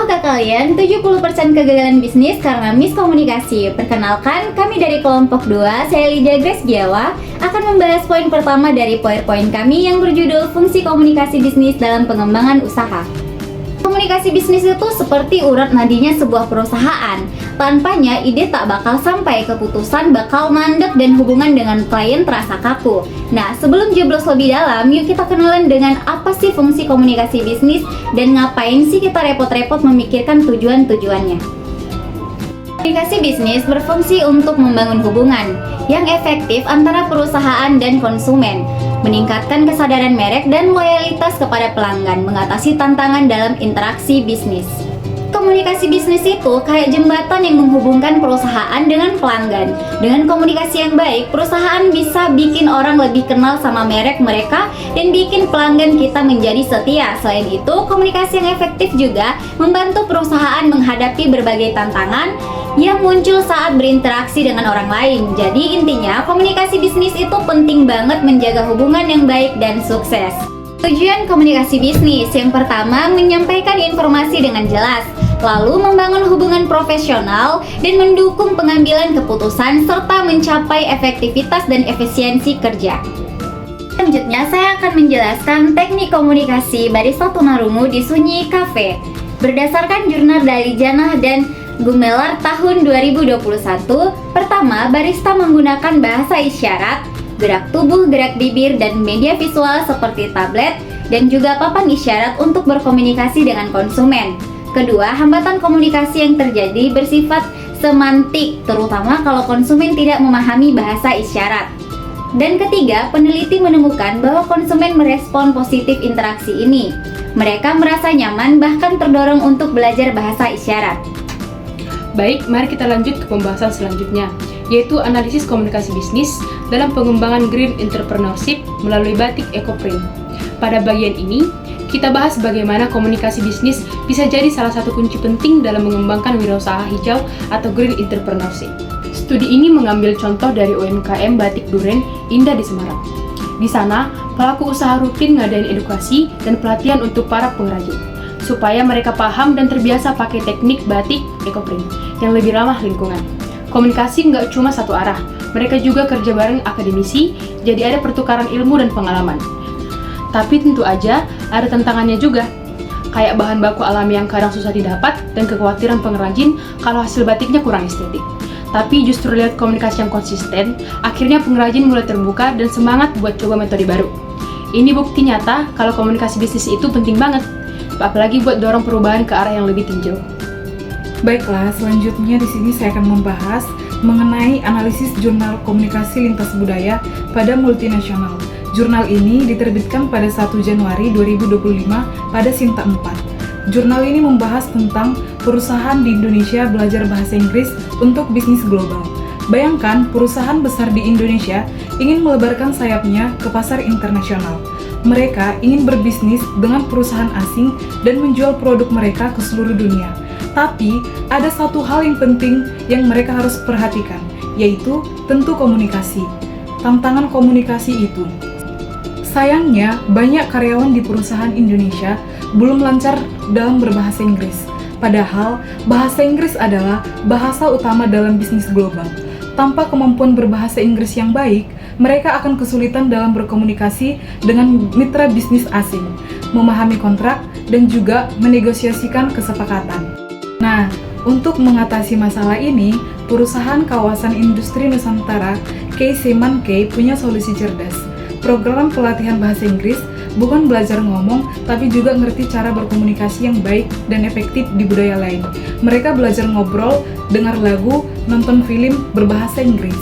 Tahukah kalian 70% kegagalan bisnis karena miskomunikasi? Perkenalkan, kami dari kelompok 2, saya Lydia Grace Giawa, akan membahas poin pertama dari PowerPoint kami yang berjudul Fungsi Komunikasi Bisnis dalam Pengembangan Usaha. Komunikasi bisnis itu seperti urat nadinya sebuah perusahaan. Tanpanya, ide tak bakal sampai, keputusan bakal mandek dan hubungan dengan klien terasa kaku. Nah, sebelum jeblos lebih dalam, yuk kita kenalan dengan apa sih fungsi komunikasi bisnis dan ngapain sih kita repot-repot memikirkan tujuan-tujuannya. Komunikasi bisnis berfungsi untuk membangun hubungan yang efektif antara perusahaan dan konsumen, meningkatkan kesadaran merek dan loyalitas kepada pelanggan, mengatasi tantangan dalam interaksi bisnis. Komunikasi bisnis itu kayak jembatan yang menghubungkan perusahaan dengan pelanggan. Dengan komunikasi yang baik, perusahaan bisa bikin orang lebih kenal sama merek mereka dan bikin pelanggan kita menjadi setia. Selain itu, komunikasi yang efektif juga membantu perusahaan menghadapi berbagai tantangan yang muncul saat berinteraksi dengan orang lain. Jadi intinya, komunikasi bisnis itu penting banget menjaga hubungan yang baik dan sukses. Tujuan komunikasi bisnis yang pertama, menyampaikan informasi dengan jelas, lalu membangun hubungan profesional dan mendukung pengambilan keputusan serta mencapai efektivitas dan efisiensi kerja. Selanjutnya, saya akan menjelaskan teknik komunikasi barista tunarungu di Sunyi Cafe. Berdasarkan jurnal dari Janah dan Gumelar tahun 2021, pertama, barista menggunakan bahasa isyarat, gerak tubuh, gerak bibir, dan media visual seperti tablet dan juga papan isyarat untuk berkomunikasi dengan konsumen. Kedua, hambatan komunikasi yang terjadi bersifat semantik, terutama kalau konsumen tidak memahami bahasa isyarat. Dan ketiga, peneliti menemukan bahwa konsumen merespon positif interaksi ini. Mereka merasa nyaman bahkan terdorong untuk belajar bahasa isyarat. Baik, mari kita lanjut ke pembahasan selanjutnya, yaitu analisis komunikasi bisnis dalam pengembangan green entrepreneurship melalui batik ekoprint. Pada bagian ini, kita bahas bagaimana komunikasi bisnis bisa jadi salah satu kunci penting dalam mengembangkan wirausaha hijau atau green entrepreneurship. Studi ini mengambil contoh dari UMKM Batik Duren Indah di Semarang. Di sana, pelaku usaha rutin ngadain edukasi dan pelatihan untuk para pengrajin, supaya mereka paham dan terbiasa pakai teknik batik ekoprint yang lebih ramah lingkungan. Komunikasi nggak cuma satu arah, mereka juga kerja bareng akademisi, jadi ada pertukaran ilmu dan pengalaman. Tapi tentu aja ada tantangannya juga, kayak bahan baku alami yang kadang susah didapat dan kekhawatiran pengrajin kalau hasil batiknya kurang estetik. Tapi justru lihat komunikasi yang konsisten, akhirnya pengrajin mulai terbuka dan semangat buat coba metode baru. Ini bukti nyata kalau komunikasi bisnis itu penting banget, apalagi buat dorong perubahan ke arah yang lebih tinjau. Baiklah, selanjutnya di sini saya akan membahas mengenai analisis jurnal komunikasi lintas budaya pada multinasional. Jurnal ini diterbitkan pada 1 Januari 2025 pada Sinta 4. Jurnal ini membahas tentang perusahaan di Indonesia belajar bahasa Inggris untuk bisnis global. Bayangkan, perusahaan besar di Indonesia ingin melebarkan sayapnya ke pasar internasional. Mereka ingin berbisnis dengan perusahaan asing dan menjual produk mereka ke seluruh dunia. Tapi, ada satu hal yang penting yang mereka harus perhatikan, yaitu tentu komunikasi. Tantangan komunikasi itu. Sayangnya, banyak karyawan di perusahaan Indonesia belum lancar dalam berbahasa Inggris. Padahal, bahasa Inggris adalah bahasa utama dalam bisnis global. Tanpa kemampuan berbahasa Inggris yang baik, mereka akan kesulitan dalam berkomunikasi dengan mitra bisnis asing, memahami kontrak, dan juga menegosiasikan kesepakatan. Nah, untuk mengatasi masalah ini, perusahaan kawasan industri Nusantara, K-Seman-K, punya solusi cerdas. Program pelatihan bahasa Inggris bukan belajar ngomong, tapi juga ngerti cara berkomunikasi yang baik dan efektif di budaya lain. Mereka belajar ngobrol, dengar lagu, nonton film berbahasa Inggris.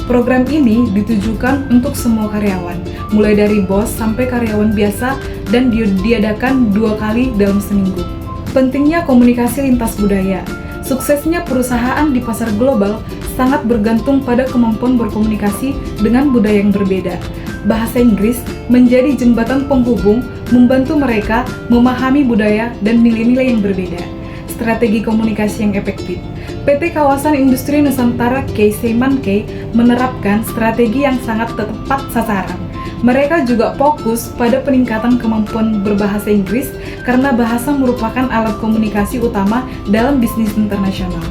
Program ini ditujukan untuk semua karyawan, mulai dari bos sampai karyawan biasa, dan diadakan 2 kali dalam seminggu. Pentingnya komunikasi lintas budaya. Suksesnya perusahaan di pasar global sangat bergantung pada kemampuan berkomunikasi dengan budaya yang berbeda. Bahasa Inggris menjadi jembatan penghubung, membantu mereka memahami budaya dan nilai-nilai yang berbeda. Strategi komunikasi yang efektif. PT Kawasan Industri Nusantara K-Seman K menerapkan strategi yang sangat tepat sasaran. Mereka juga fokus pada peningkatan kemampuan berbahasa Inggris karena bahasa merupakan alat komunikasi utama dalam bisnis internasional.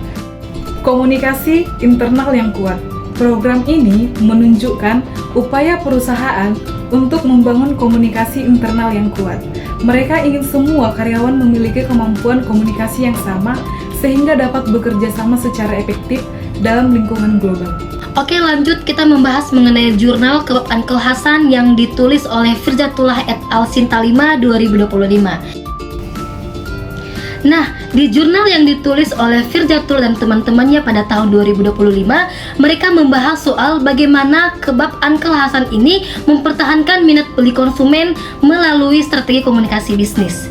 Komunikasi internal yang kuat. Program ini menunjukkan upaya perusahaan untuk membangun komunikasi internal yang kuat. Mereka ingin semua karyawan memiliki kemampuan komunikasi yang sama sehingga dapat bekerja sama secara efektif dalam lingkungan global. Oke, lanjut kita membahas mengenai jurnal Kebab Uncle Hasan yang ditulis oleh Firzatullah et al. Sinta 5 2025. Nah, di jurnal yang ditulis oleh Firzatul dan teman-temannya pada tahun 2025, mereka membahas soal bagaimana Kebab Uncle Hasan ini mempertahankan minat beli konsumen melalui strategi komunikasi bisnis.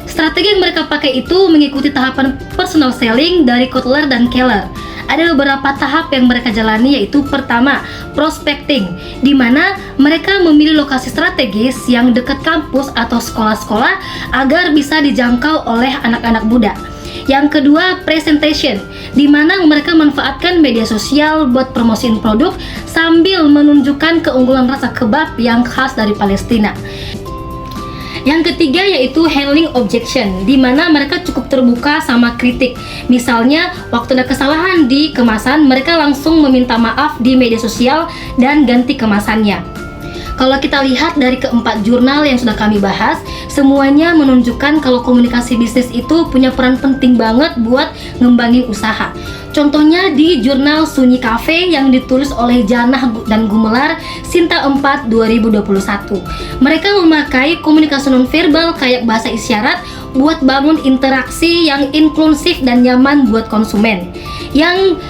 Strategi yang mereka pakai itu mengikuti tahapan personal selling dari Kotler dan Keller. Ada beberapa tahap yang mereka jalani, yaitu pertama, prospecting, di mana mereka memilih lokasi strategis yang dekat kampus atau sekolah-sekolah agar bisa dijangkau oleh anak-anak muda. Yang kedua, presentation, di mana mereka manfaatkan media sosial buat promosiin produk sambil menunjukkan keunggulan rasa kebab yang khas dari Palestina. Yang ketiga yaitu handling objection, di mana mereka cukup terbuka sama kritik. Misalnya, waktu ada kesalahan di kemasan, mereka langsung meminta maaf di media sosial dan ganti kemasannya. Kalau kita lihat dari keempat jurnal yang sudah kami bahas, semuanya menunjukkan kalau komunikasi bisnis itu punya peran penting banget buat ngembangin usaha. Contohnya di jurnal Sunyi Cafe yang ditulis oleh Janah dan Gumelar Sinta 4 2021. Mereka memakai komunikasi nonverbal kayak bahasa isyarat buat bangun interaksi yang inklusif dan nyaman buat konsumen. Yang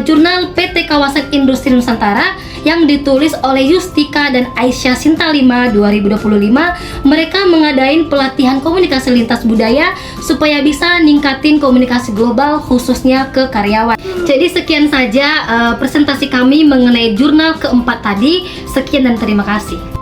jurnal PT Kawasan Industri Nusantara yang ditulis oleh Yustika dan Aisyah Sinta 5 2025, mereka mengadain pelatihan komunikasi lintas budaya supaya bisa ningkatin komunikasi global khususnya ke karyawan. Jadi sekian saja presentasi kami mengenai jurnal keempat tadi. Sekian dan terima kasih.